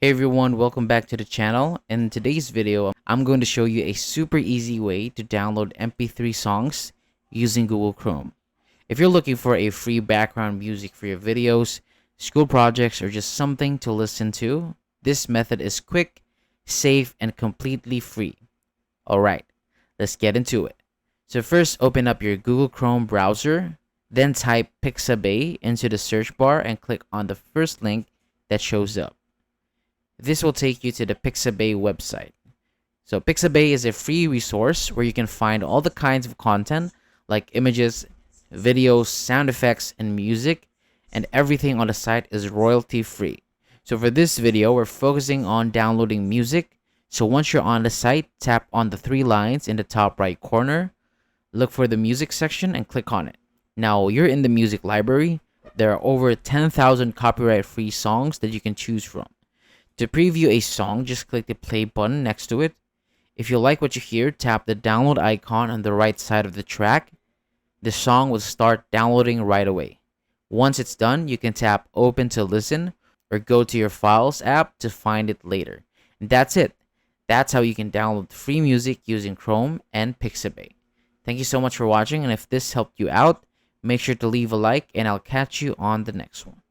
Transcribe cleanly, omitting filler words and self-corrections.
Hey everyone, welcome back to the channel. In today's video, I'm going to show you a super easy way to download MP3 songs using Google Chrome. If you're looking for a free background music for your videos, school projects, or just something to listen to, this method is quick, safe, and completely free. Alright, let's get into it. So first, open up your Google Chrome browser, then type Pixabay into the search bar and click on the first link that shows up. This will take you to the Pixabay website. So Pixabay is a free resource where you can find all the kinds of content like images, videos, sound effects, and music, and everything on the site is royalty free. So for this video, we're focusing on downloading music. So once you're on the site, tap on the three lines in the top right corner, look for the music section and click on it. Now you're in the music library. There are over 10,000 copyright free songs that you can choose from. To preview a song, just click the play button next to it. If you like what you hear, tap the download icon on the right side of the track. The song will start downloading right away. Once it's done, you can tap open to listen or go to your files app to find it later. And that's it. That's how you can download free music using Chrome and Pixabay. Thank you so much for watching, and if this helped you out, make sure to leave a like and I'll catch you on the next one.